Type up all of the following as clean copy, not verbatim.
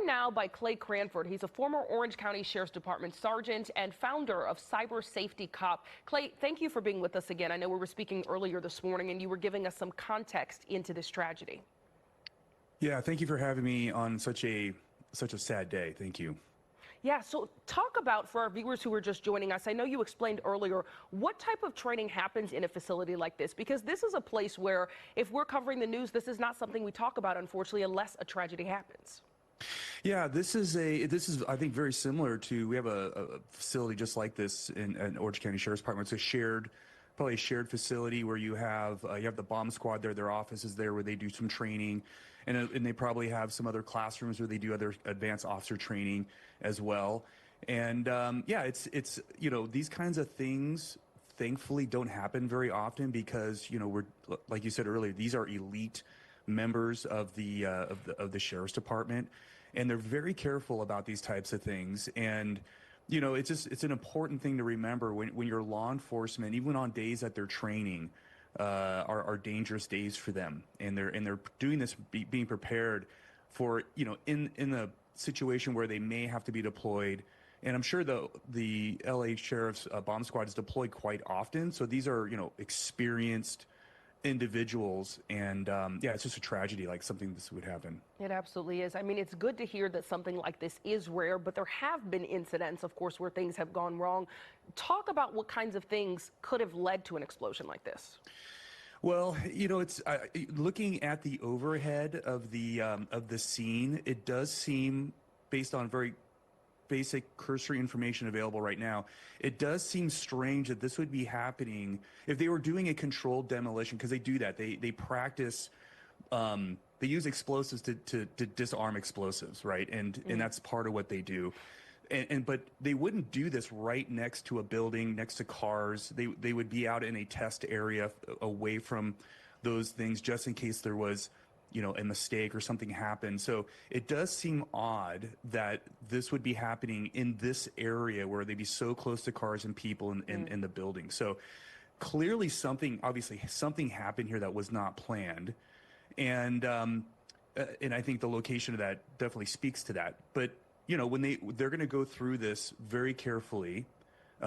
joined now by Clay Cranford. He's a former Orange County Sheriff's Department sergeant and founder of Cyber Safety Cop. Clay, thank you for being with us again. I know we were speaking earlier this morning and you were giving us some context into this tragedy. Yeah, thank you for having me on such a sad day. Thank you. Yeah, so talk about, for our viewers who are just joining us, I know you explained earlier, what type of training happens in a facility like this? Because this is a place where, if we're covering the news, this is not something we talk about, unfortunately, unless a tragedy happens. Yeah, this is I think very similar to, we have a facility just like this in Orange County Sheriff's Department. It's probably a shared facility where you have the bomb squad there, their office is there where they do some training, and they probably have some other classrooms where they do other advanced officer training as well. And yeah, it's these kinds of things thankfully don't happen very often because we're, like you said earlier, these are elite members of the Sheriff's Department, and they're very careful about these types of things. And it's an important thing to remember when you're law enforcement, even on days that they're training are dangerous days for them, and they're doing this being prepared for in the situation where they may have to be deployed. And I'm sure the LA Sheriff's bomb squad is deployed quite often, so these are experienced individuals, and yeah, it's just a tragedy, like something this would happen. It absolutely is. I mean, it's good to hear that something like this is rare, but there have been incidents, of course, where things have gone wrong. Talk about what kinds of things could have led to an explosion like this. Well, it's looking at the overhead of the scene, it does seem, based on very basic cursory information available right now, it does seem strange that this would be happening if they were doing a controlled demolition, because they do that. They practice, they use explosives to disarm explosives, right? And that's part of what they do. But they wouldn't do this right next to a building, next to cars. They would be out in a test area away from those things, just in case there was a mistake or something happened. So it does seem odd that this would be happening in this area where they'd be so close to cars and people in the building. So clearly obviously something happened here that was not planned. And I think the location of that definitely speaks to that. But when they're going to go through this very carefully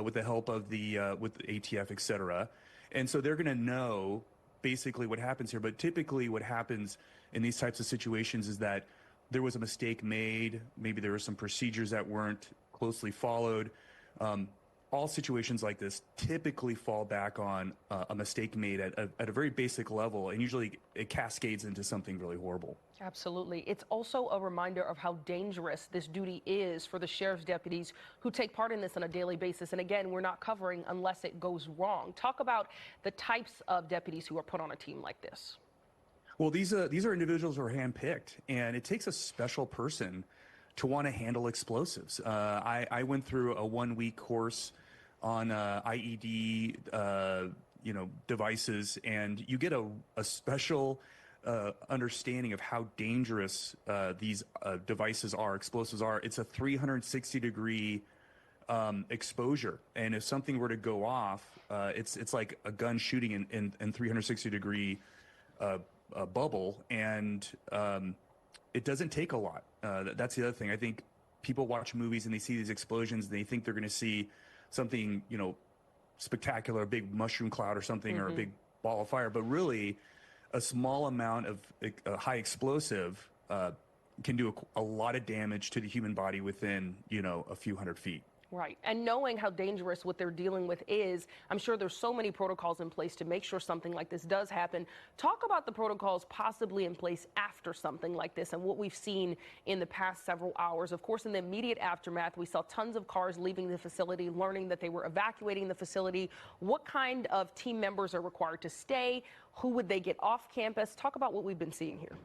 with the help of with the ATF, et cetera. And so they're going to know basically what happens here. But typically what happens in these types of situations is that there was a mistake made. Maybe there were some procedures that weren't closely followed. All situations like this typically fall back on a mistake made at a very basic level, and usually it cascades into something really horrible. Absolutely. It's also a reminder of how dangerous this duty is for the sheriff's deputies who take part in this on a daily basis. And again, we're not covering unless it goes wrong. Talk about the types of deputies who are put on a team like this. Well, these are individuals who are handpicked, and it takes a special person to want to handle explosives. I went through a 1-week course on IED devices, and you get a special understanding of how dangerous these devices are, explosives are. It's a 360-degree exposure, and if something were to go off, it's like a gun shooting in 360-degree bubble, and it doesn't take a lot. That's the other thing. I think people watch movies and they see these explosions and they think they're going to see something, spectacular, a big mushroom cloud or something, or a big ball of fire. But really, a small amount of high explosive can do a lot of damage to the human body within, a few hundred feet. Right. And knowing how dangerous what they're dealing with is, I'm sure there's so many protocols in place to make sure something like this does happen. Talk about the protocols possibly in place after something like this and what we've seen in the past several hours. Of course, in the immediate aftermath, we saw tons of cars leaving the facility, learning that they were evacuating the facility. What kind of team members are required to stay? Who would they get off campus? Talk about what we've been seeing here.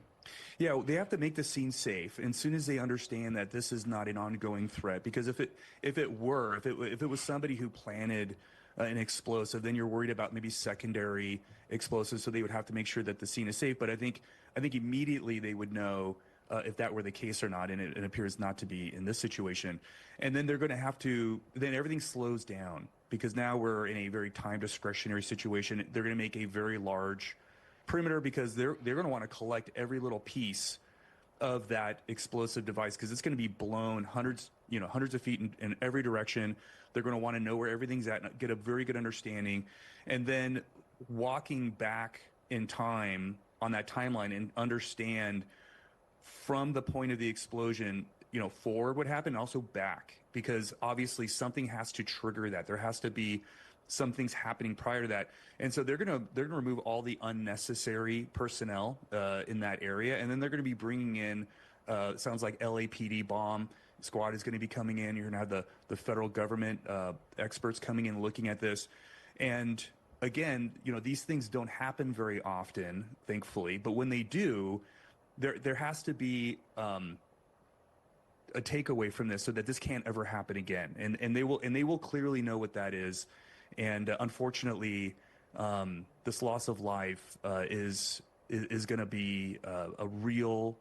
Yeah, they have to make the scene safe, and as soon as they understand that this is not an ongoing threat, because if it was somebody who planted an explosive, then you're worried about maybe secondary explosives, so they would have to make sure that the scene is safe. But I think immediately they would know if that were the case or not, and it appears not to be in this situation. And then they're going to have to, then everything slows down, because now we're in a very time discretionary situation. They're going to make a very large perimeter, because they're going to want to collect every little piece of that explosive device, because it's going to be blown hundreds of feet in every direction. They're going to want to know where everything's at and get a very good understanding. And then walking back in time on that timeline and understand from the point of the explosion, forward what happened, and also back, because obviously something has to trigger that. There has to be some things happening prior to that. And so they're gonna remove all the unnecessary personnel in that area, and then they're gonna be bringing in sounds like LAPD bomb squad is going to be coming in. You're going to have the federal government experts coming in looking at this. And again, these things don't happen very often, thankfully, but when they do, there has to be a takeaway from this so that this can't ever happen again. And they will clearly know what that is. And unfortunately, this loss of life is going to be a real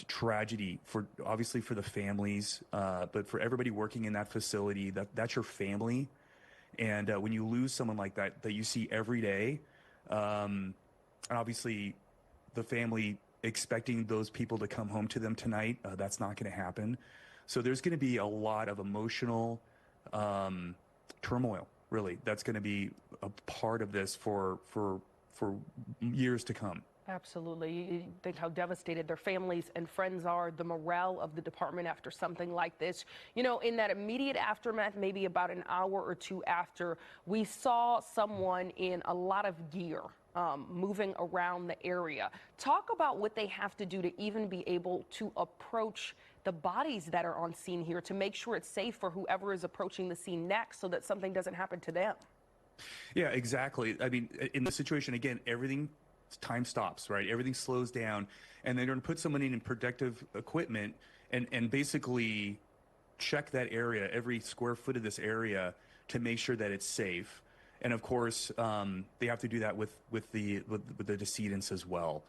tragedy obviously for the families, but for everybody working in that facility. That's your family. And when you lose someone like that you see every day, and obviously the family expecting those people to come home to them tonight, that's not going to happen. So there's going to be a lot of emotional turmoil, really. That's going to be a part of this for years to come. Absolutely. You think how devastated their families and friends are, the morale of the department after something like this. In that immediate aftermath, maybe about an hour or two after, we saw someone in a lot of gear moving around the area. Talk about what they have to do to even be able to approach the bodies that are on scene here, to make sure it's safe for whoever is approaching the scene next, so that something doesn't happen to them. Yeah, exactly. I mean, in this situation, again, time stops, right? Everything slows down, and they're going to put someone in protective equipment and basically check that area, every square foot of this area, to make sure that it's safe. And of course, they have to do that with the decedents as well,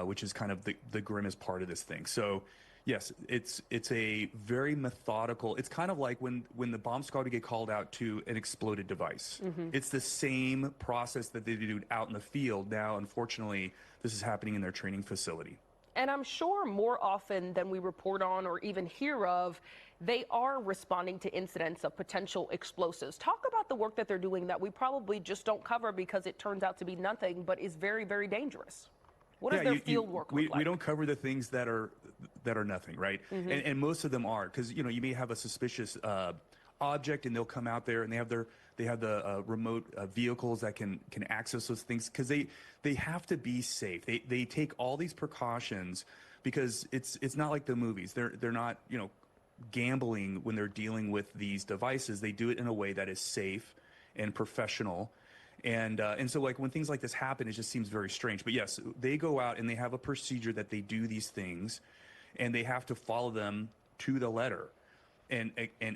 which is kind of the grimmest part of this thing. So yes, it's a very methodical. It's kind of like when the bomb squad would get called out to an exploded device. Mm-hmm. It's the same process that they do out in the field. Now, unfortunately, this is happening in their training facility. And I'm sure more often than we report on or even hear of, they are responding to incidents of potential explosives. Talk about the work that they're doing that we probably just don't cover because it turns out to be nothing, but is very, very dangerous. What does their field work look like? We don't cover the things that are nothing, right? Mm-hmm. And most of them are, because you may have a suspicious object, and they'll come out there and they have the remote vehicles that can access those things, because they have to be safe. They take all these precautions because it's not like the movies. They're not gambling when they're dealing with these devices. They do it in a way that is safe and professional. And so, like, when things like this happen, it just seems very strange. But yes, they go out and they have a procedure that they do these things, and they have to follow them to the letter. And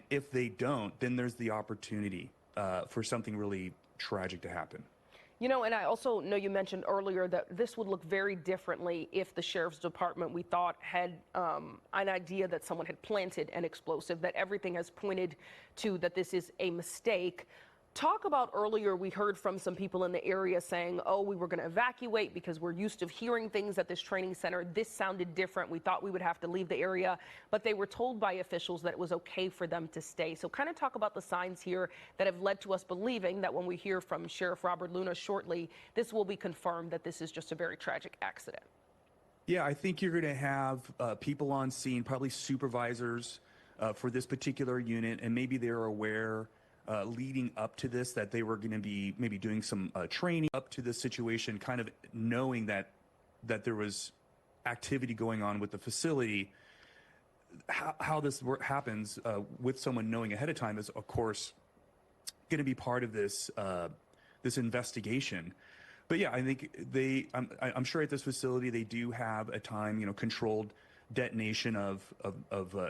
if they don't, then there's the opportunity for something really tragic to happen. And I also know you mentioned earlier that this would look very differently if the sheriff's department, we thought, had an idea that someone had planted an explosive, that everything has pointed to that this is a mistake. Talk about earlier, we heard from some people in the area saying, oh, we were going to evacuate because we're used to hearing things at this training center. This sounded different. We thought we would have to leave the area, but they were told by officials that it was okay for them to stay. So kind of talk about the signs here that have led to us believing that when we hear from Sheriff Robert Luna shortly, this will be confirmed that this is just a very tragic accident. Yeah, I think you're going to have people on scene, probably supervisors for this particular unit, and maybe they're aware leading up to this that they were going to be maybe doing some training up to this situation, kind of knowing that there was activity going on with the facility. How this happens with someone knowing ahead of time is, of course, going to be part of this this investigation. But yeah, I think I'm sure at this facility they do have a time, controlled detonation of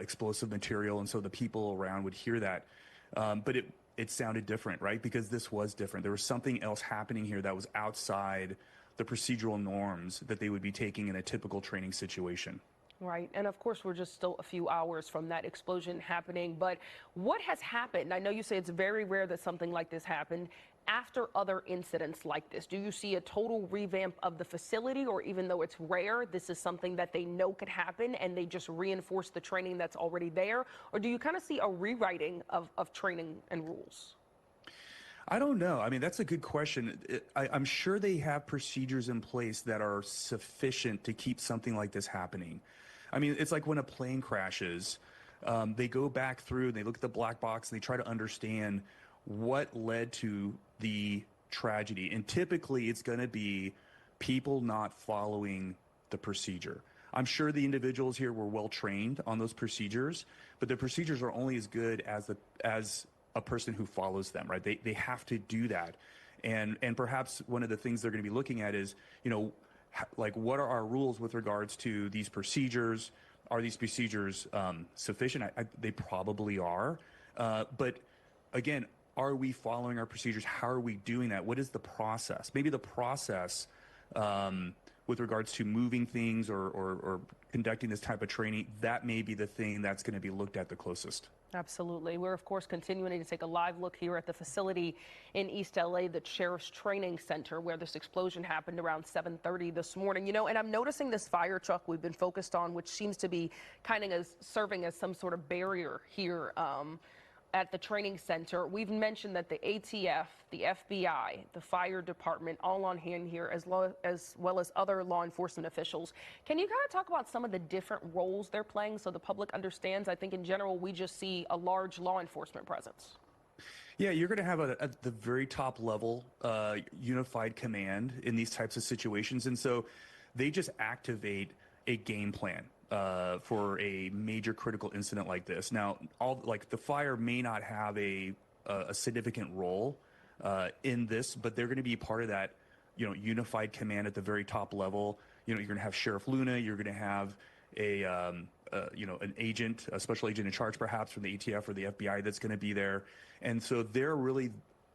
explosive material, and so the people around would hear that. But it sounded different, right? Because this was different. There was something else happening here that was outside the procedural norms that they would be taking in a typical training situation. Right. And of course, we're just still a few hours from that explosion happening. But what has happened? I know you say it's very rare that something like this happened. after other incidents like this? Do you see a total revamp of the facility, or even though it's rare, this is something that they know could happen and they just reinforce the training that's already there? Or do you kind of see a rewriting of training and rules? I don't know. I mean, that's a good question. I'm sure they have procedures in place that are sufficient to keep something like this happening. I mean, it's like when a plane crashes, they go back through and they look at the black box and they try to understand what led to the tragedy. And typically it's going to be people not following the procedure. I'm sure the individuals here were well trained on those procedures, but the procedures are only as good as a person who follows them, right? They have to do that. And perhaps one of the things they're going to be looking at is, you know, like, what are our rules with regards to these procedures? Are these procedures sufficient? They probably are. But again, are we following our procedures? How are we doing that? What is the process? Maybe the process with regards to moving things or conducting this type of training, that may be the thing that's going to be looked at the closest. Absolutely. We're, of course, continuing to take a live look here at the facility in East LA, the Sheriff's Training Center, where this explosion happened around 7:30 this morning. You know, and I'm noticing this fire truck we've been focused on, which seems to be kind of serving as some sort of barrier here at the training center. We've mentioned that the ATF, the FBI, the fire department, all on hand here, as well as other law enforcement officials. Can you kind of talk about some of the different roles they're playing so the public understands? I think in general, we just see a large law enforcement presence. Yeah, you're going to have at the very top level unified command in these types of situations. And so they just activate a game plan for a major critical incident like this. Now, the fire may not have a significant role in this, but they're going to be part of that, you know, unified command at the very top level. You know, you're going to have Sheriff Luna. You're going to have an agent, a special agent in charge, perhaps from the ATF or the FBI, that's going to be there. And so they're really,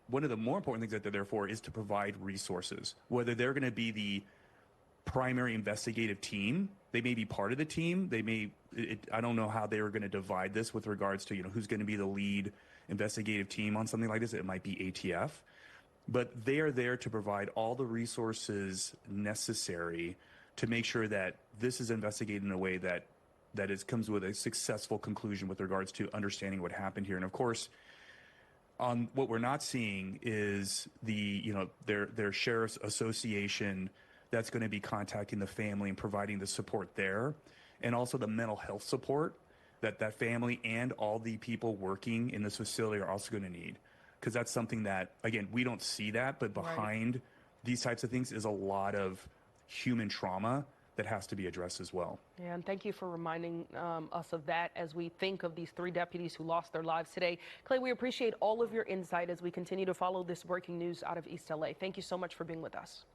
one of the more important things that they're there for is to provide resources. Whether they're going to be the primary investigative team, they may be part of the team. I don't know how they were going to divide this with regards to, you know, who's going to be the lead investigative team on something like this. It might be ATF, but they are there to provide all the resources necessary to make sure that this is investigated in a way that comes with a successful conclusion with regards to understanding what happened here. And of course, what we're not seeing is their sheriff's association that's going to be contacting the family and providing the support there, and also the mental health support that family and all the people working in this facility are also going to need. Because that's something that, again, we don't see that, but behind these types of things is a lot of human trauma that has to be addressed as well. Yeah, and thank you for reminding us of that as we think of these 3 deputies who lost their lives today. Clay, we appreciate all of your insight as we continue to follow this breaking news out of East LA. Thank you so much for being with us.